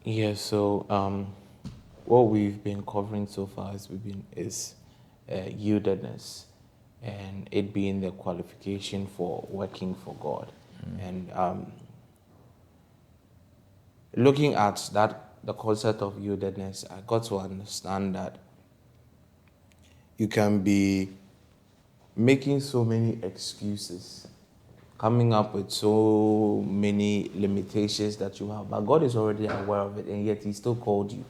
Yeah, so what we've been covering so far is yieldedness, and it being the qualification for working for God. And looking at the concept of yieldedness, I got to understand that you can be making so many excuses, coming up with so many limitations that you have, but God is already aware of it, and yet He still called you.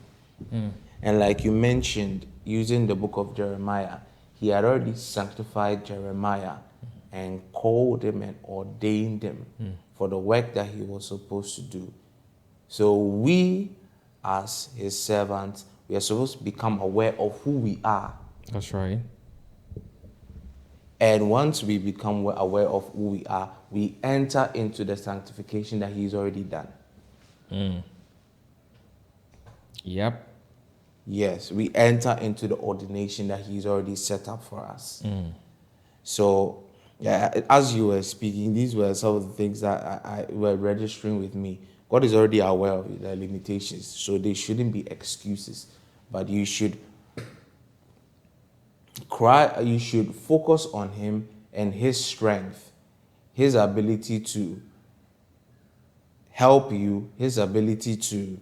And like you mentioned, using the book of Jeremiah, He had already sanctified Jeremiah and called him and ordained him for the work that he was supposed to do. So we, as His servants, we are supposed to become aware of who we are. That's right. And once we become aware of who we are, we enter into the sanctification that He's already done. Yep. Yes, we enter into the ordination that He's already set up for us. So, yeah, as you were speaking, these were some of the things that I were registering with me. God is already aware of the limitations, so they shouldn't be excuses. But you should you should focus on Him and His strength, His ability to help you, His ability to,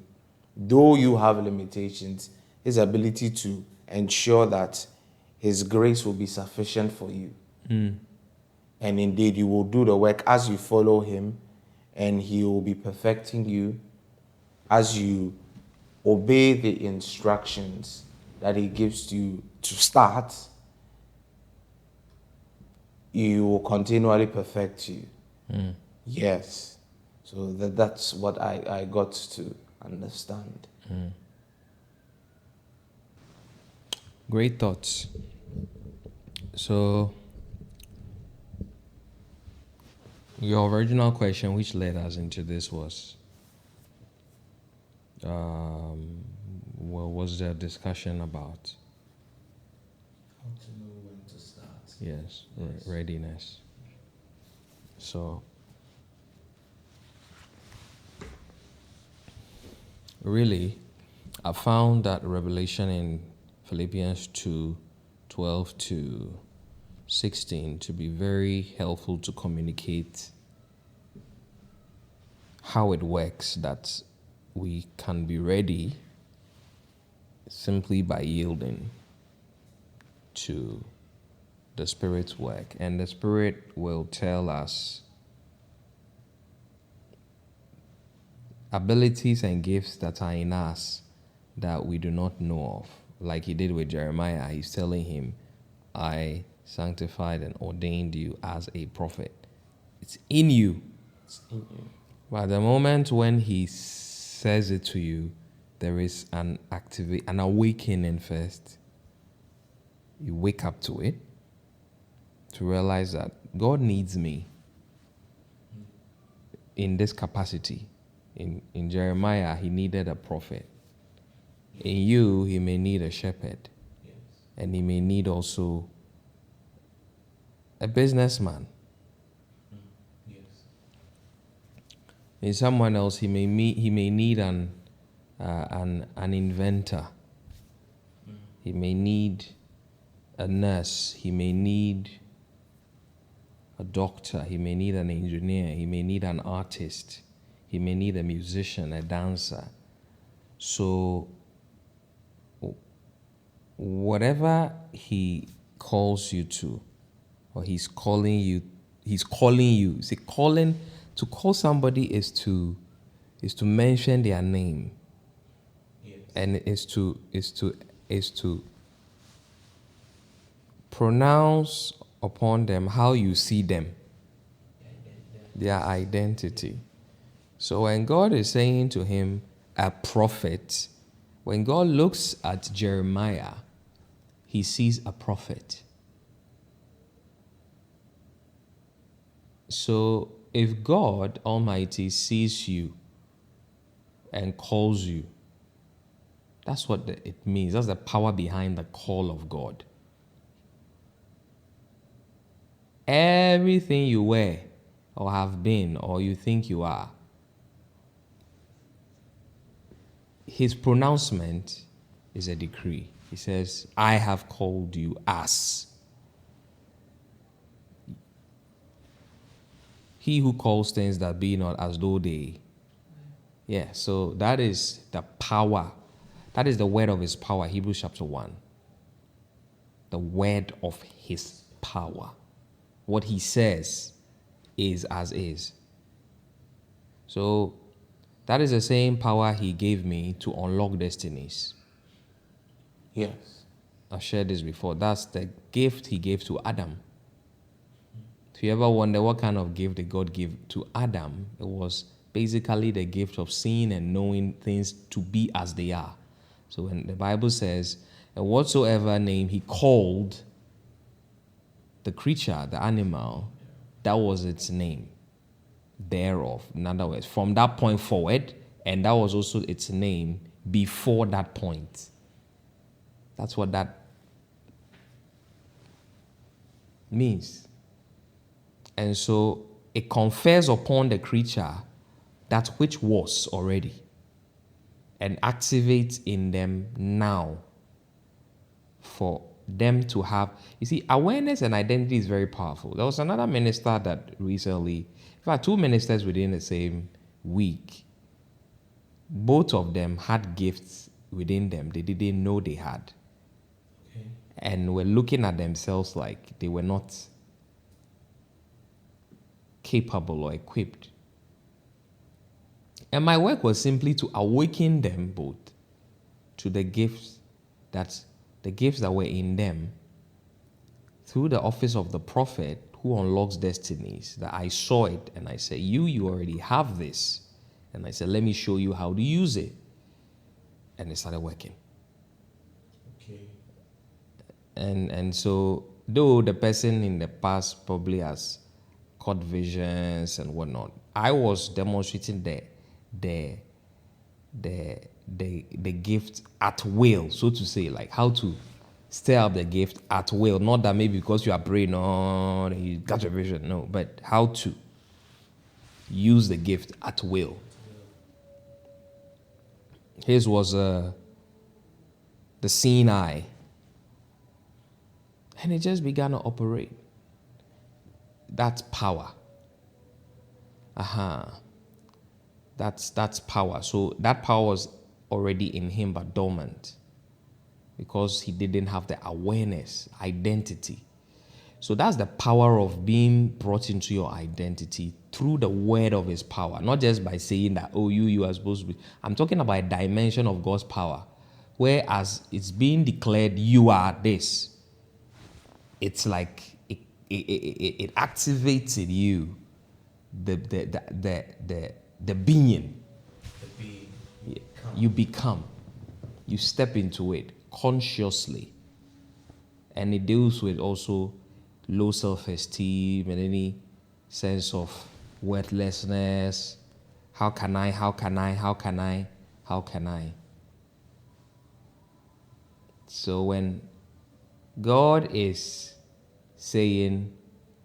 though you have limitations, His ability to ensure that His grace will be sufficient for you. And indeed, you will do the work as you follow Him, and He will be perfecting you as you obey the instructions that He gives you to start. He will continually perfect you. Yes. So that's what I got to understand. Great thoughts. So, your original question, which led us into this, was what was the discussion about? How to know when to start. Yes, readiness. So, really, I found that revelation in Philippians 2:12 to 16 to be very helpful to communicate how it works, that we can be ready simply by yielding to the Spirit's work. And the Spirit will tell us abilities and gifts that are in us that we do not know of. Like He did with Jeremiah, He's telling him, I sanctified and ordained you as a prophet. It's in you. It's in you. But the moment when He says it to you, there is an awakening first. You wake up to it, to realize that God needs me in this capacity. In Jeremiah, He needed a prophet. In you, He may need a shepherd. Yes. And He may need also a businessman. Yes. In someone else, he may need an inventor. He may need a nurse. He may need a doctor. He may need an engineer. He may need an artist. He may need a musician, a dancer. So whatever He calls you to, or He's calling you. See, to call somebody is to mention their name. Yes. And is to pronounce upon them how you see them, their identity. So when God is saying to him, a prophet, when God looks at Jeremiah, He sees a prophet. So if God Almighty sees you and calls you, that's what it means. That's the power behind the call of God. Everything you were or have been or you think you are, his pronouncement is a decree. He says, I have called you as. He who calls things that be not as though they. Yeah, so that is the power. That is the word of his power, Hebrews chapter 1. The word of his power. What he says is as is. So that is the same power he gave me to unlock destinies. Yes. I've shared this before. That's the gift he gave to Adam. If you ever wonder what kind of gift did God give to Adam, it was basically the gift of seeing and knowing things to be as they are. So when the Bible says, and whatsoever name he called the creature, the animal, that was its name thereof. In other words, from that point forward, and that was also its name before that point. That's what that means. And so it confers upon the creature that which was already and activates in them now for them to have. You see, awareness and identity is very powerful. There was another minister that recently, in fact, two ministers within the same week, both of them had gifts within them they didn't know they had. Okay. And were looking at themselves like they were not capable or equipped. And my work was simply to awaken them both to the gifts that were in them through the office of the prophet who unlocks destinies. That I saw it and I said, you already have this. And I said, let me show you how to use it. And it started working. Okay. And so, though the person in the past probably has caught visions and whatnot, I was demonstrating the gift at will, so to say, like how to stir up the gift at will. Not that maybe because you are praying on and you got your vision, no, but how to use the gift at will. His was the seeing eye, and it just began to operate. That's power. That's power. So that power was already in him, but dormant, because he didn't have the awareness, identity. So that's the power of being brought into your identity through the word of his power, not just by saying that, oh, you are supposed to be. I'm talking about a dimension of God's power, whereas it's being declared you are this. It's like it activates in you the being. Yeah. You become. You step into it consciously. And it deals with also low self-esteem and any sense of worthlessness. How can I? So when God is saying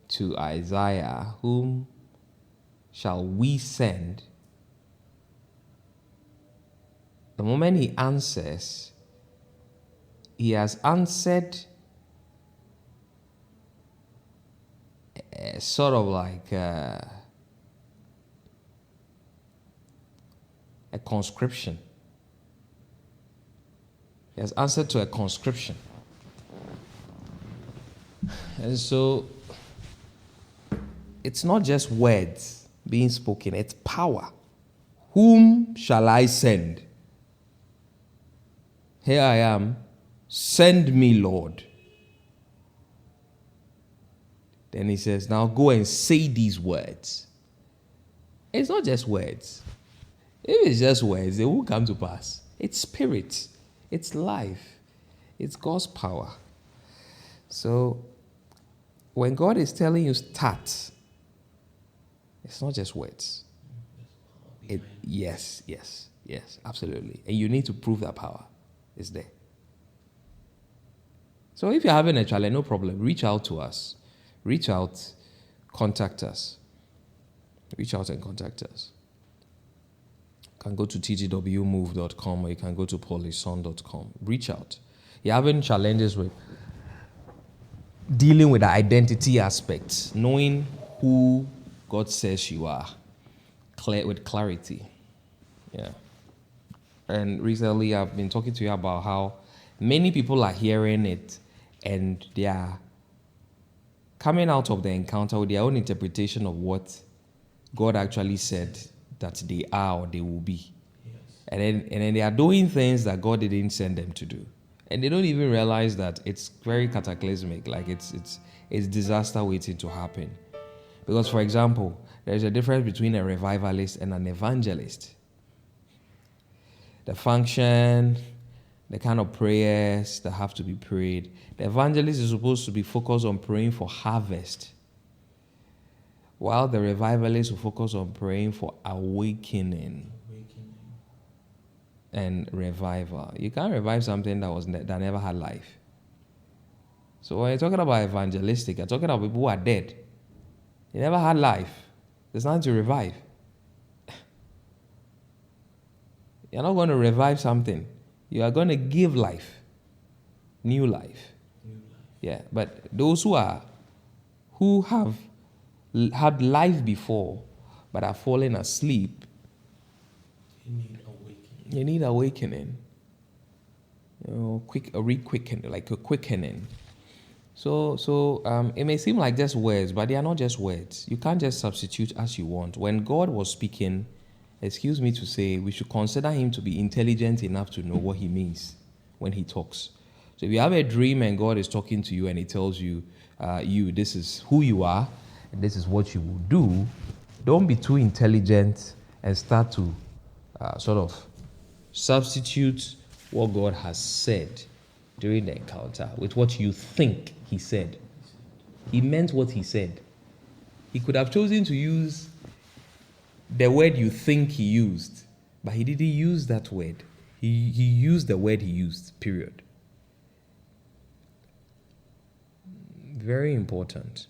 to Isaiah, whom shall we send? The moment he answers, he has answered sort of like a conscription. He has answered to a conscription. And so it's not just words being spoken, it's power. Whom shall I send? Here I am, send me, Lord. Then he says, now go and say these words. It's not just words. If it's just words, they won't come to pass. It's spirit. It's life. It's God's power. So when God is telling you start, it's not just words. Yes, absolutely. And you need to prove that power is there. So if you're having a challenge, no problem. Reach out to us. Reach out, contact us. Reach out and contact us. can go to ttwmove.com or you can go to polison.com. Reach out. You're having challenges with dealing with the identity aspects, knowing who God says you are, with clarity. Yeah. And recently I've been talking to you about how many people are hearing it and they are coming out of the encounter with their own interpretation of what God actually said that they are or they will be. Yes. And then they are doing things that God didn't send them to do. And they don't even realize that it's very cataclysmic, like it's disaster waiting to happen. Because, for example, there's a difference between a revivalist and an evangelist. The function, the kind of prayers that have to be prayed. The evangelist is supposed to be focused on praying for harvest, while the revivalist will focus on praying for awakening and revival. You can't revive something that never had life. So when you're talking about evangelistic, you're talking about people who are dead. They never had life. There's nothing to revive. You're not going to revive something. You are going to give life. New life. Yeah, but those who have had life before but are falling asleep, they need awakening. A quickening. So it may seem like just words, but they are not just words. You can't just substitute as you want. When God was speaking, excuse me to say, we should consider him to be intelligent enough to know what he means when he talks. So if you have a dream and God is talking to you and he tells you, this is who you are, and this is what you will do, don't be too intelligent and start to sort of substitute what God has said during the encounter with what you think he said. He meant what he said. He could have chosen to use the word you think he used, but he didn't use that word. He used the word he used, period. Very important.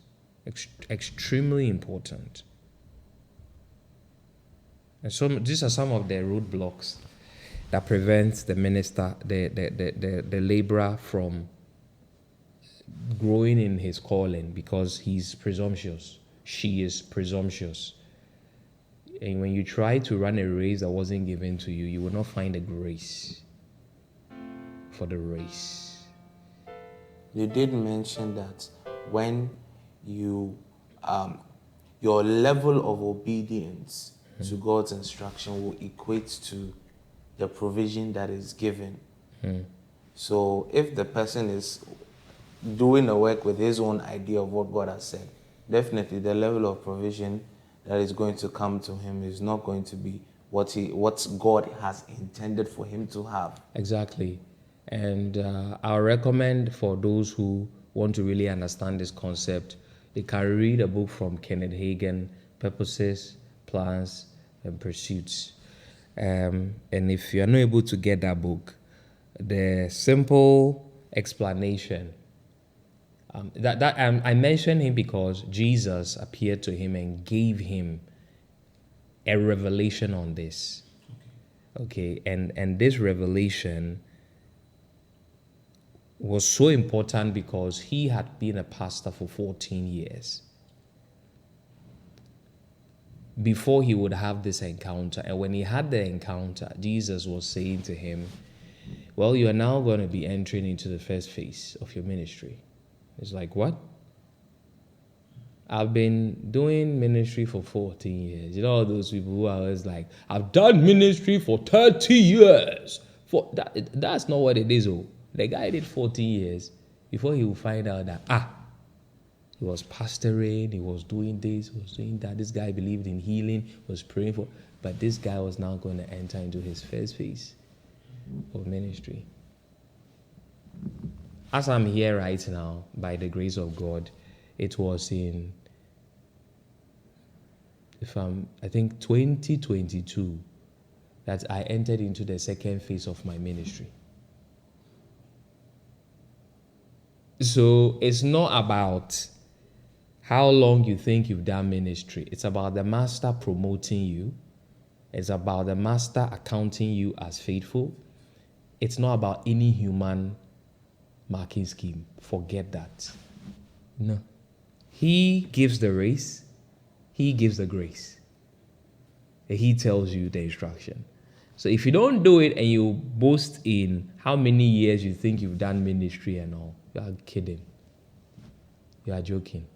Extremely important. And so these are some of the roadblocks that prevents the minister, the laborer from growing in his calling, because he's presumptuous. She is presumptuous. And when you try to run a race that wasn't given to you, you will not find a grace for the race. You did mention that when you, your level of obedience to God's instruction will equate to the provision that is given. So if the person is doing the work with his own idea of what God has said, definitely the level of provision that is going to come to him is not going to be what God has intended for him to have. Exactly. And I'll recommend for those who want to really understand this concept, they can read a book from Kenneth Hagin, Purposes, Plans, and Pursuits. And if you're not able to get that book, the simple explanation, I mention him because Jesus appeared to him and gave him a revelation on this. Okay, and this revelation was so important because he had been a pastor for 14 years before he would have this encounter. And when he had the encounter, Jesus was saying to him, well, you are now going to be entering into the first phase of your ministry. It's like, what? I've been doing ministry for 14 years. You know, all those people who are always like, I've done ministry for 30 years. That's not what it is. Oh, the guy did 14 years before he would find out that, he was pastoring, he was doing this, he was doing that. This guy believed in healing, was praying for, but this guy was now going to enter into his first phase of ministry. As I'm here right now, by the grace of God, it was in, I think 2022, that I entered into the second phase of my ministry. So it's not about how long you think you've done ministry. It's about the master promoting you It's about the master accounting you as faithful. It's not about any human marking scheme. Forget that. No. He gives the race. He gives the grace. He tells you the instruction. So if you don't do it and you boast in how many years you think you've done ministry and all, you are kidding. You are joking.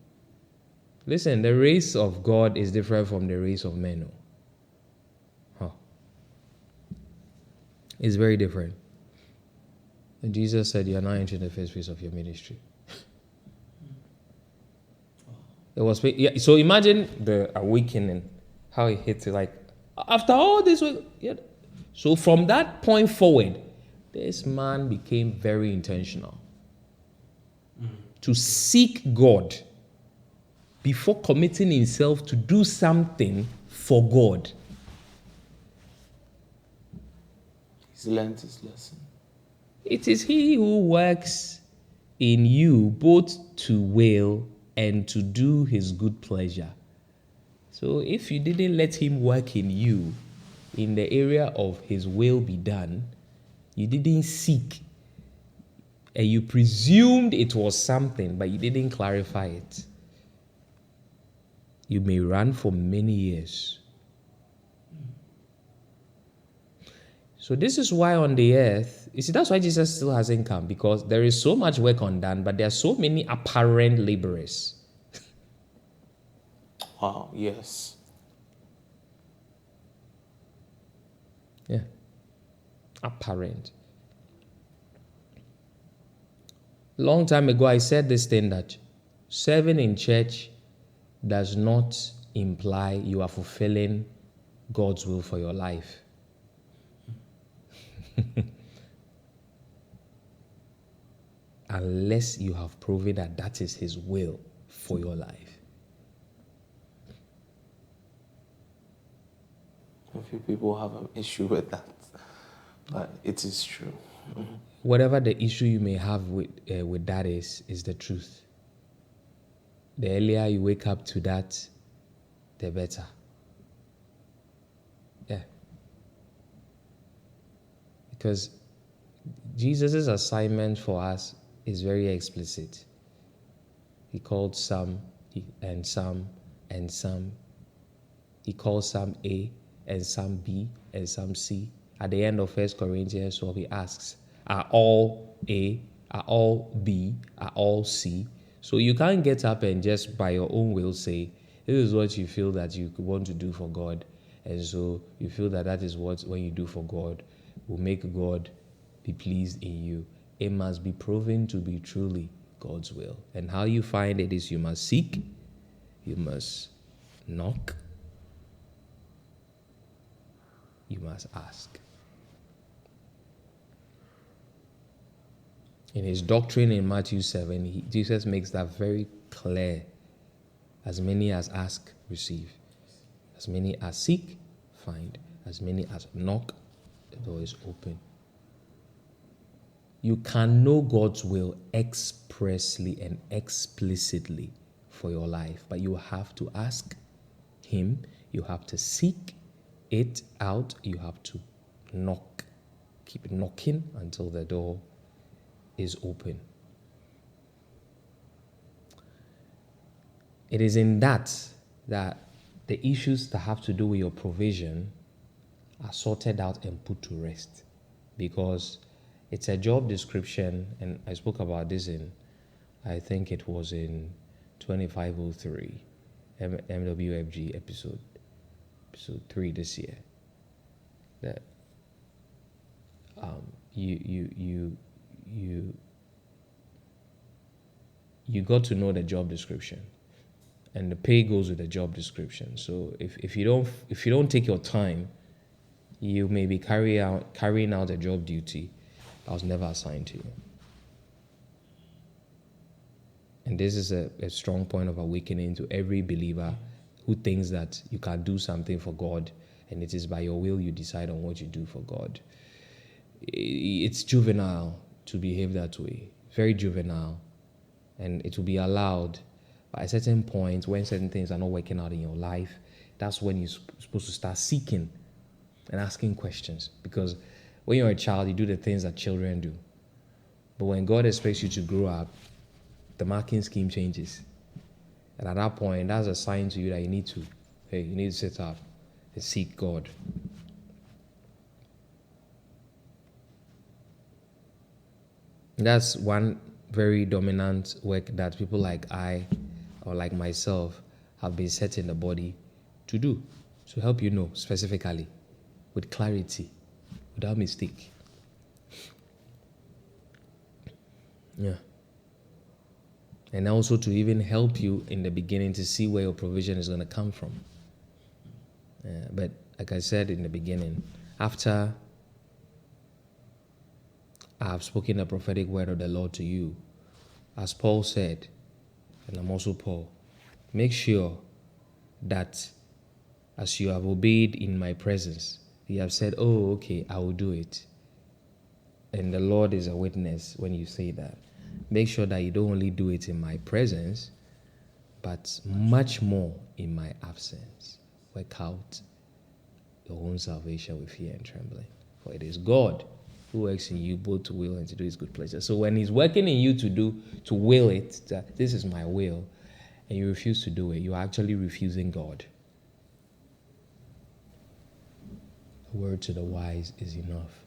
Listen, the race of God is different from the race of men. It's very different. And Jesus said, you are now entering the first phase of your ministry. It was, so imagine the awakening, how it hits it, like, after all this, so from that point forward, this man became very intentional to seek God before committing himself to do something for God. He's learned his lesson. It is he who works in you both to will and to do his good pleasure. So if you didn't let him work in you in the area of his will be done, you didn't seek, and you presumed it was something, but you didn't clarify it, you may run for many years. So this is why on the earth, you see, that's why Jesus still hasn't come, because there is so much work undone, but there are so many apparent laborers. Wow, yes. Yeah. Apparent. Long time ago, I said this thing that serving in church does not imply you are fulfilling God's will for your life. Unless you have proven that that is his will for your life. A few people have an issue with that, but it is true. Whatever the issue you may have with that is the truth. The earlier you wake up to that, the better. Yeah. Because Jesus' assignment for us is very explicit. He called some and some and some. He called some A and some B and some C. At the end of 1 Corinthians 12, he asks, are all A, are all B, are all C? So you can't get up and just by your own will say, this is what you feel that you want to do for God. And so you feel that that is what, when you do for God, will make God be pleased in you. It must be proven to be truly God's will. And how you find it is you must seek, you must knock, you must ask. In his doctrine in Matthew 7, Jesus makes that very clear. As many as ask, receive. As many as seek, find. As many as knock, the door is open. You can know God's will expressly and explicitly for your life, but you have to ask him, you have to seek it out, you have to knock. Keep knocking until the door is open. It is in that the issues that have to do with your provision are sorted out and put to rest, because it's a job description, and I spoke about this in, I think it was in 2503 MWFG episode 3 this year, that you got to know the job description, and the pay goes with the job description. So if you don't take your time, you may be carrying out a job duty that was never assigned to you. And this is a strong point of awakening to every believer who thinks that you can do something for God, and it is by your will you decide on what you do for God. It's juvenile to behave that way, very juvenile, and it will be allowed. But at a certain point, when certain things are not working out in your life, that's when you're supposed to start seeking and asking questions. Because when you're a child, you do the things that children do. But when God expects you to grow up, the marking scheme changes. And at that point, that's a sign to you that you need to sit up and seek God. That's one very dominant work that people like I or like myself have been set in the body to do, to help you know specifically, with clarity, without mistake. Yeah. And also to even help you in the beginning to see where your provision is going to come from. But like I said in the beginning, after I have spoken the prophetic word of the Lord to you, as Paul said, and I'm also Paul, make sure that as you have obeyed in my presence, you have said, oh, okay, I will do it. And the Lord is a witness when you say that. Make sure that you don't only do it in my presence, but much more in my absence. Work out your own salvation with fear and trembling. For it is God who works in you both to will and to do his good pleasure. So when he's working in you to will it, that this is my will, and you refuse to do it, you're actually refusing God. A word to the wise is enough.